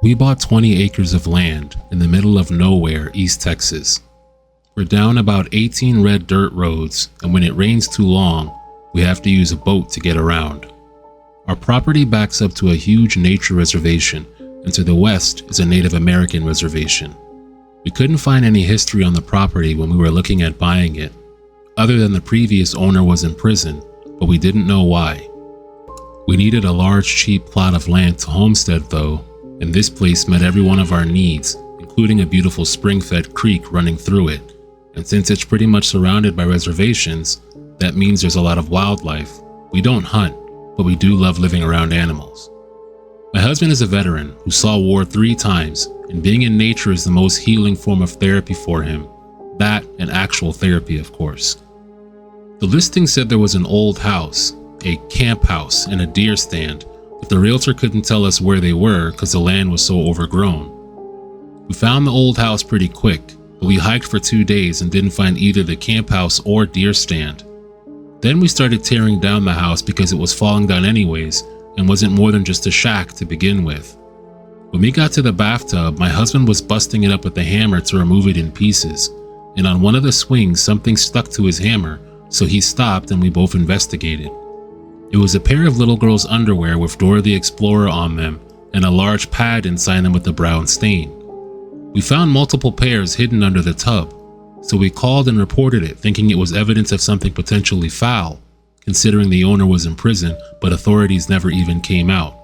We bought 20 acres of land in the middle of nowhere, East Texas. We're down about 18 red dirt roads, and when it rains too long, we have to use a boat to get around. Our property backs up to a huge nature reservation, and to the west is a Native American reservation. We couldn't find any history on the property when we were looking at buying it, other than the previous owner was in prison, but we didn't know why. We needed a large, cheap plot of land to homestead though, and this place met every one of our needs, including a beautiful spring-fed creek running through it. And since it's pretty much surrounded by reservations, that means there's a lot of wildlife. We don't hunt, but we do love living around animals. My husband is a veteran who saw war 3 times, and being in nature is the most healing form of therapy for him. That and actual therapy, of course. The listing said there was an old house, a camp house, and a deer stand, but the realtor couldn't tell us where they were because the land was so overgrown. We found the old house pretty quick, but we hiked for 2 days and didn't find either the camp house or deer stand. Then we started tearing down the house because it was falling down anyways and wasn't more than just a shack to begin with. When we got to the bathtub, my husband was busting it up with a hammer to remove it in pieces, and on one of the swings something stuck to his hammer, so he stopped and we both investigated. It was a pair of little girls' underwear with Dora the Explorer on them and a large pad inside them with a brown stain. We found multiple pairs hidden under the tub, so we called and reported it, thinking it was evidence of something potentially foul, considering the owner was in prison, but authorities never even came out.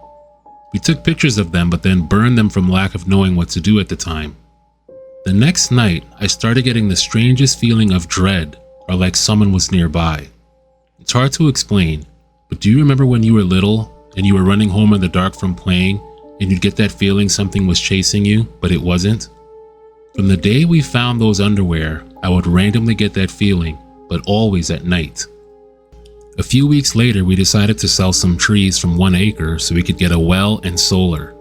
We took pictures of them but then burned them from lack of knowing what to do at the time. The next night, I started getting the strangest feeling of dread, or like someone was nearby. It's hard to explain, but do you remember when you were little and you were running home in the dark from playing and you'd get that feeling something was chasing you, but it wasn't? From the day we found those underwear, I would randomly get that feeling, but always at night. A few weeks later, we decided to sell some trees from 1 acre so we could get a well and solar.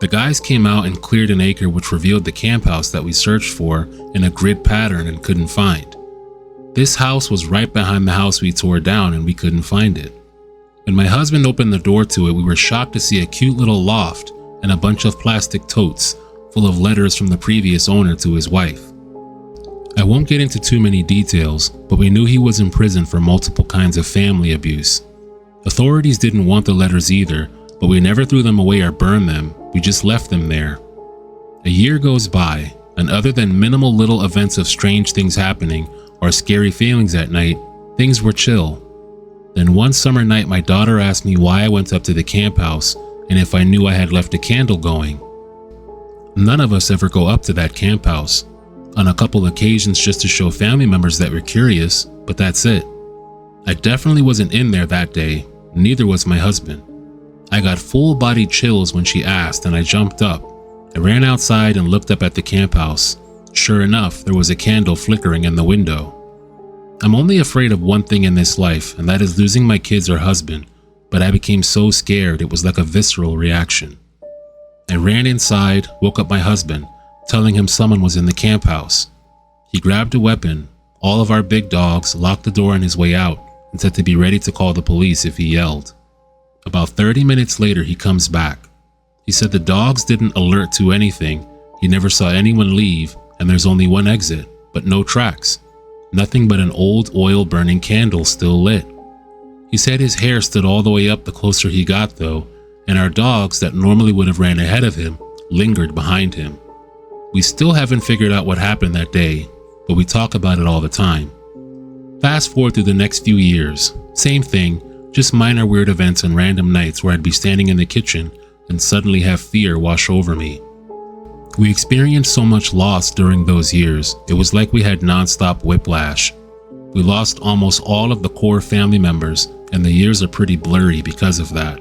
The guys came out and cleared an acre, which revealed the camp house that we searched for in a grid pattern and couldn't find. This house was right behind the house we tore down and we couldn't find it. When my husband opened the door to it, we were shocked to see a cute little loft and a bunch of plastic totes full of letters from the previous owner to his wife. I won't get into too many details, but we knew he was in prison for multiple kinds of family abuse. Authorities didn't want the letters either, but we never threw them away or burned them, we just left them there. A year goes by, and other than minimal little events of strange things happening or scary feelings at night, things were chill. Then one summer night, my daughter asked me why I went up to the camp house and if I knew I had left a candle going. None of us ever go up to that camp house. On a couple occasions just to show family members that we're curious, but that's it. I definitely wasn't in there that day, neither was my husband. I got full-body chills when she asked and I jumped up. I ran outside and looked up at the camp house. Sure enough, there was a candle flickering in the window. I'm only afraid of one thing in this life, and that is losing my kids or husband, but I became so scared it was like a visceral reaction. I ran inside, woke up my husband, telling him someone was in the camp house. He grabbed a weapon, all of our big dogs, locked the door on his way out, and said to be ready to call the police if he yelled. About 30 minutes later, he comes back. He said the dogs didn't alert to anything, he never saw anyone leave, and there's only one exit, but no tracks. Nothing but an old oil-burning candle still lit. He said his hair stood all the way up the closer he got though, and our dogs that normally would have ran ahead of him lingered behind him. We still haven't figured out what happened that day, but we talk about it all the time. Fast forward through the next few years, same thing, just minor weird events and random nights where I'd be standing in the kitchen and suddenly have fear wash over me. We experienced so much loss during those years, it was like we had nonstop whiplash. We lost almost all of the core family members, and the years are pretty blurry because of that.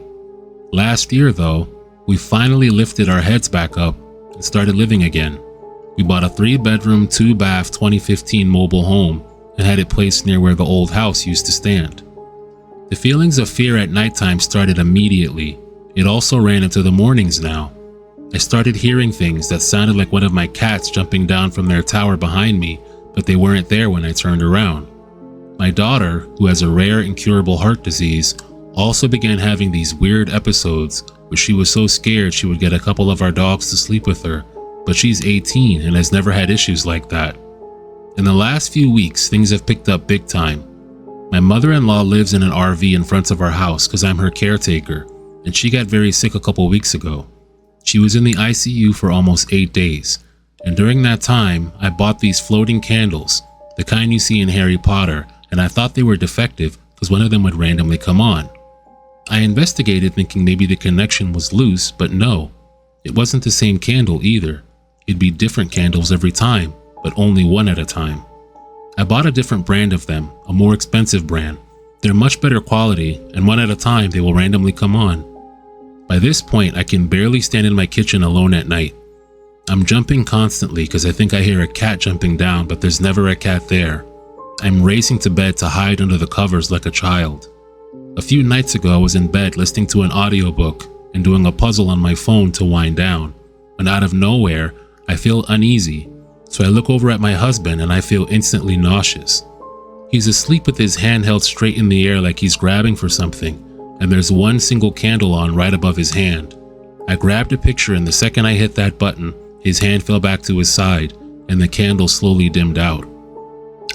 Last year though, we finally lifted our heads back up and started living again. We bought a 3-bedroom, 2-bath 2015 mobile home and had it placed near where the old house used to stand. The feelings of fear at nighttime started immediately. It also ran into the mornings now. I started hearing things that sounded like one of my cats jumping down from their tower behind me, but they weren't there when I turned around. My daughter, who has a rare incurable heart disease, also began having these weird episodes but she was so scared she would get a couple of our dogs to sleep with her, but she's 18 and has never had issues like that. In the last few weeks, things have picked up big time. My mother-in-law lives in an RV in front of our house because I'm her caretaker, and she got very sick a couple weeks ago. She was in the ICU for almost 8 days, and during that time, I bought these floating candles, the kind you see in Harry Potter, and I thought they were defective because one of them would randomly come on. I investigated thinking maybe the connection was loose, but no, it wasn't the same candle either. It'd be different candles every time, but only one at a time. I bought a different brand of them, a more expensive brand. They're much better quality, and one at a time they will randomly come on. By this point, I can barely stand in my kitchen alone at night. I'm jumping constantly because I think I hear a cat jumping down, but there's never a cat there. I'm racing to bed to hide under the covers like a child. A few nights ago, I was in bed listening to an audiobook and doing a puzzle on my phone to wind down, when out of nowhere, I feel uneasy. So I look over at my husband and I feel instantly nauseous. He's asleep with his hand held straight in the air like he's grabbing for something, and there's one single candle on right above his hand. I grabbed a picture, and the second I hit that button, his hand fell back to his side and the candle slowly dimmed out.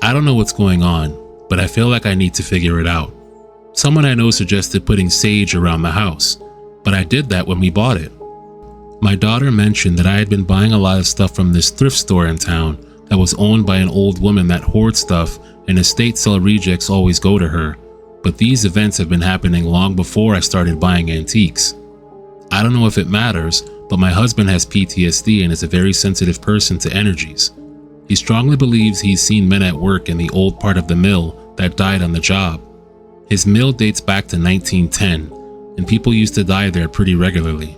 I don't know what's going on, but I feel like I need to figure it out. Someone I know suggested putting sage around the house, but I did that when we bought it. My daughter mentioned that I had been buying a lot of stuff from this thrift store in town that was owned by an old woman that hoards stuff, and estate sale rejects always go to her, but these events have been happening long before I started buying antiques. I don't know if it matters, but my husband has PTSD and is a very sensitive person to energies. He strongly believes he's seen men at work in the old part of the mill that died on the job. His mill dates back to 1910, and people used to die there pretty regularly.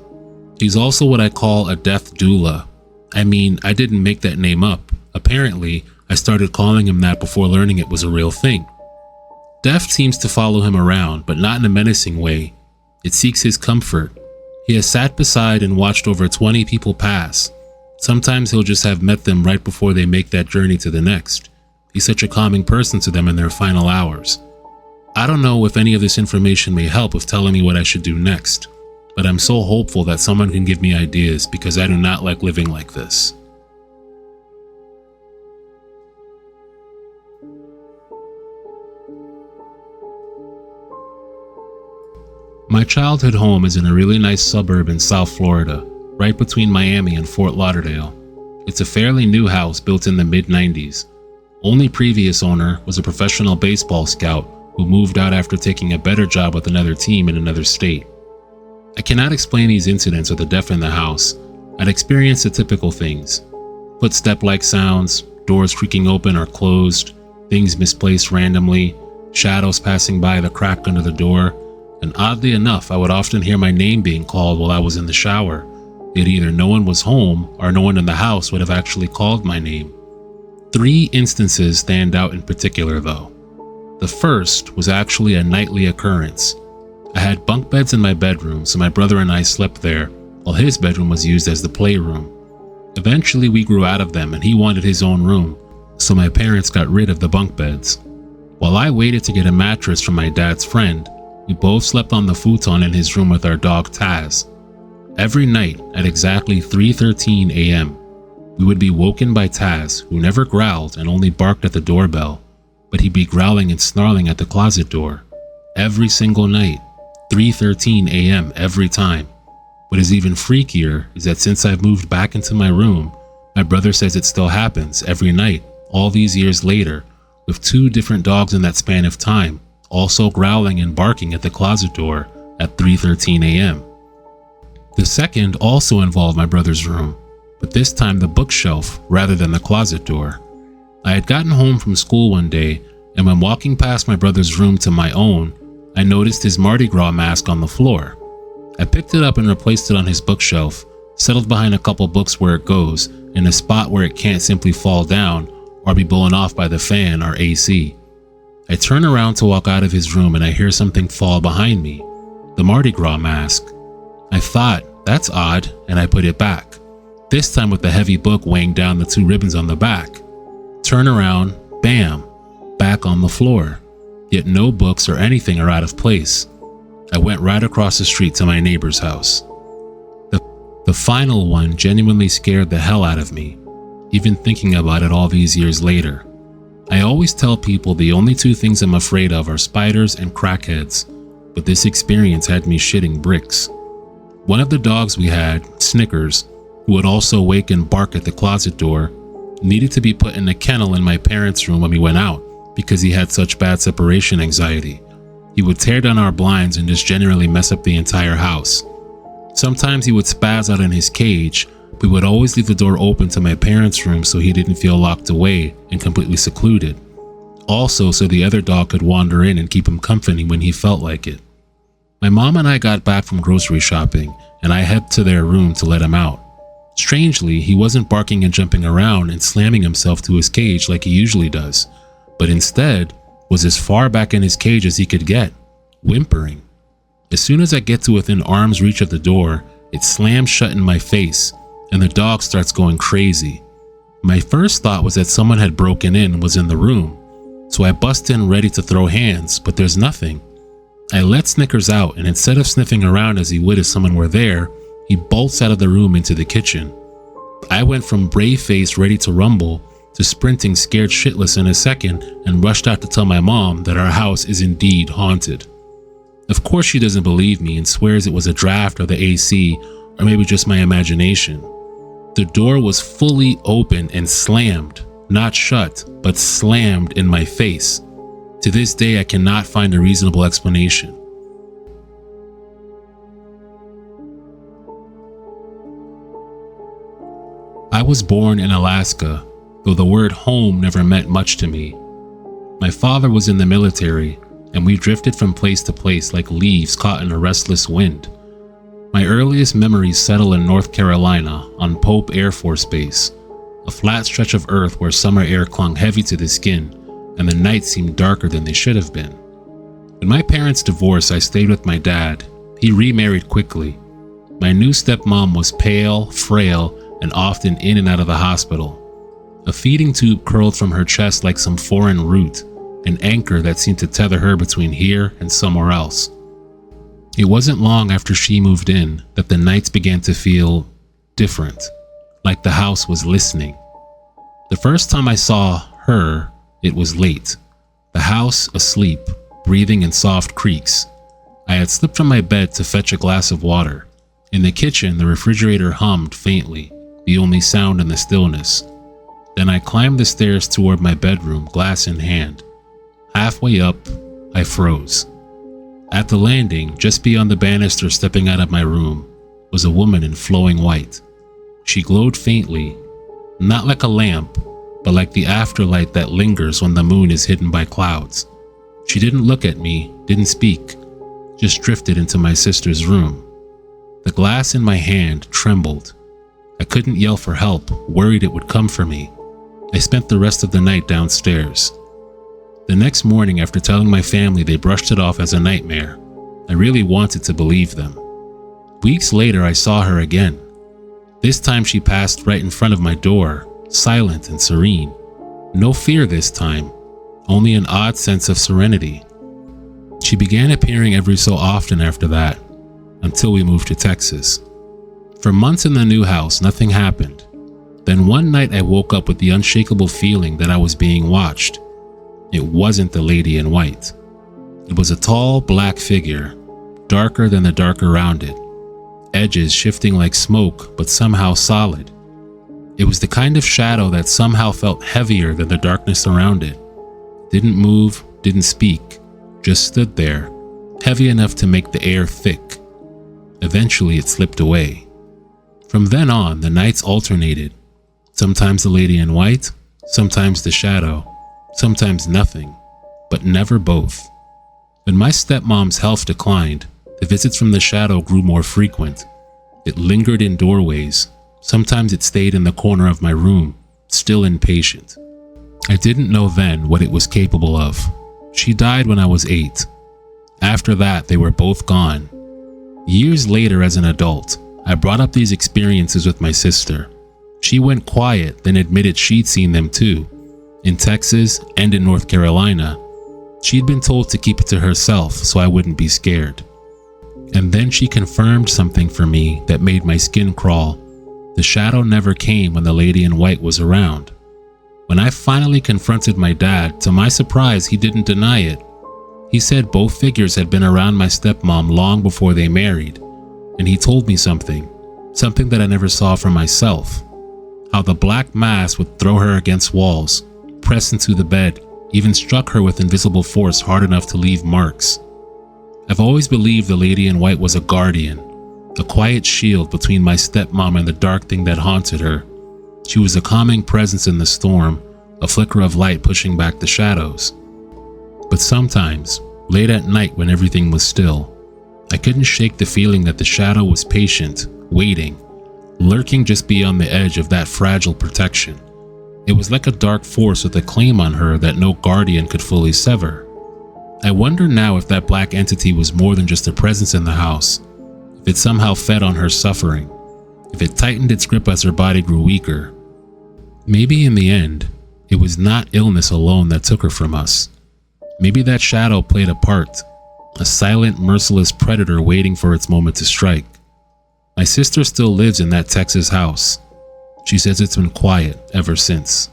He's also what I call a death doula. I mean, I didn't make that name up. Apparently, I started calling him that before learning it was a real thing. Death seems to follow him around, but not in a menacing way. It seeks his comfort. He has sat beside and watched over 20 people pass. Sometimes he'll just have met them right before they make that journey to the next. He's such a calming person to them in their final hours. I don't know if any of this information may help with telling me what I should do next, but I'm so hopeful that someone can give me ideas because I do not like living like this. My childhood home is in a really nice suburb in South Florida, right between Miami and Fort Lauderdale. It's a fairly new house built in the mid-90s. Only previous owner was a professional baseball scout who moved out after taking a better job with another team in another state. I cannot explain these incidents with the deaf in the house. I'd experienced the typical things. Footstep-like sounds, doors creaking open or closed, things misplaced randomly, shadows passing by the crack under the door, and oddly enough, I would often hear my name being called while I was in the shower, yet either no one was home or no one in the house would have actually called my name. 3 instances stand out in particular though. The first was actually a nightly occurrence. I had bunk beds in my bedroom, so my brother and I slept there, while his bedroom was used as the playroom. Eventually we grew out of them and he wanted his own room, so my parents got rid of the bunk beds. While I waited to get a mattress from my dad's friend, we both slept on the futon in his room with our dog Taz. Every night at exactly 3:13 a.m., we would be woken by Taz, who never growled and only barked at the doorbell, but he'd be growling and snarling at the closet door. Every single night, 3:13 a.m. every time. What is even freakier is that since I've moved back into my room, my brother says it still happens every night, all these years later, with 2 different dogs in that span of time, also growling and barking at the closet door at 3:13 a.m. The second also involved my brother's room, but this time the bookshelf rather than the closet door. I had gotten home from school one day, and when walking past my brother's room to my own, I noticed his Mardi Gras mask on the floor. I picked it up and replaced it on his bookshelf, settled behind a couple books where it goes, in a spot where it can't simply fall down or be blown off by the fan or AC. I turn around to walk out of his room and I hear something fall behind me, the Mardi Gras mask. I thought, that's odd, and I put it back, this time with the heavy book weighing down the 2 ribbons on the back. Turn around, bam, back on the floor, yet no books or anything are out of place. I went right across the street to my neighbor's house. The final one genuinely scared the hell out of me, even thinking about it all these years later. I always tell people the only two things I'm afraid of are spiders and crackheads, but this experience had me shitting bricks. One of the dogs we had, Snickers, who would also wake and bark at the closet door, needed to be put in a kennel in my parents' room when we went out because he had such bad separation anxiety. He would tear down our blinds and just generally mess up the entire house. Sometimes he would spaz out in his cage. We would always leave the door open to my parents' room so he didn't feel locked away and completely secluded. Also, so the other dog could wander in and keep him company when he felt like it. My mom and I got back from grocery shopping, and I headed to their room to let him out. Strangely, he wasn't barking and jumping around and slamming himself to his cage like he usually does, but instead was as far back in his cage as he could get, whimpering. As soon as I get to within arm's reach of the door, it slams shut in my face, and the dog starts going crazy. My first thought was that someone had broken in and was in the room, so I bust in ready to throw hands, but there's nothing. I let Snickers out, and instead of sniffing around as he would if someone were there, he bolts out of the room into the kitchen. I went from brave-faced ready to rumble to sprinting scared shitless in a second and rushed out to tell my mom that our house is indeed haunted. Of course she doesn't believe me and swears it was a draft or the AC or maybe just my imagination. The door was fully open and slammed, not shut, but slammed in my face. To this day, I cannot find a reasonable explanation. I was born in Alaska, though the word home never meant much to me. My father was in the military, and we drifted from place to place like leaves caught in a restless wind. My earliest memories settle in North Carolina on Pope Air Force Base, a flat stretch of earth where summer air clung heavy to the skin, and the nights seemed darker than they should have been. When my parents divorced, I stayed with my dad. He remarried quickly. My new stepmom was pale, frail, and often in and out of the hospital. A feeding tube curled from her chest like some foreign root, an anchor that seemed to tether her between here and somewhere else. It wasn't long after she moved in that the nights began to feel different, like the house was listening. The first time I saw her, it was late. The house asleep, breathing in soft creaks. I had slipped from my bed to fetch a glass of water. In the kitchen, the refrigerator hummed faintly, the only sound in the stillness. Then I climbed the stairs toward my bedroom, glass in hand. Halfway up, I froze. At the landing, just beyond the banister stepping out of my room, was a woman in flowing white. She glowed faintly, not like a lamp, but like the afterlight that lingers when the moon is hidden by clouds. She didn't look at me, didn't speak, just drifted into my sister's room. The glass in my hand trembled. I couldn't yell for help, worried it would come for me. I spent the rest of the night downstairs. The next morning, after telling my family they brushed it off as a nightmare, I really wanted to believe them. Weeks later, I saw her again. This time she passed right in front of my door, silent and serene. No fear this time, only an odd sense of serenity. She began appearing every so often after that, until we moved to Texas. For months in the new house, nothing happened. Then one night I woke up with the unshakable feeling that I was being watched. It wasn't the lady in white. It was a tall, black figure, darker than the dark around it, edges shifting like smoke, but somehow solid. It was the kind of shadow that somehow felt heavier than the darkness around it. Didn't move, didn't speak, just stood there, heavy enough to make the air thick. Eventually it slipped away. From then on, the nights alternated. Sometimes the lady in white, sometimes the shadow, sometimes nothing, but never both. When my stepmom's health declined, the visits from the shadow grew more frequent. It lingered in doorways. Sometimes it stayed in the corner of my room, still impatient. I didn't know then what it was capable of. She died when I was 8. After that, they were both gone. Years later, as an adult, I brought up these experiences with my sister. She went quiet, then admitted she'd seen them too, in Texas and in North Carolina. She'd been told to keep it to herself so I wouldn't be scared. And then she confirmed something for me that made my skin crawl. The shadow never came when the lady in white was around. When I finally confronted my dad, to my surprise, he didn't deny it. He said both figures had been around my stepmom long before they married, and he told me something that I never saw for myself. How the black mass would throw her against walls, press into the bed, even struck her with invisible force hard enough to leave marks. I've always believed the lady in white was a guardian, a quiet shield between my stepmom and the dark thing that haunted her. She was a calming presence in the storm, a flicker of light pushing back the shadows. But sometimes, late at night when everything was still, I couldn't shake the feeling that the shadow was patient, waiting, lurking just beyond the edge of that fragile protection. It was like a dark force with a claim on her that no guardian could fully sever. I wonder now if that black entity was more than just a presence in the house, if it somehow fed on her suffering, if it tightened its grip as her body grew weaker. Maybe in the end, it was not illness alone that took her from us. Maybe that shadow played a part, a silent, merciless predator waiting for its moment to strike. My sister still lives in that Texas house. She says it's been quiet ever since.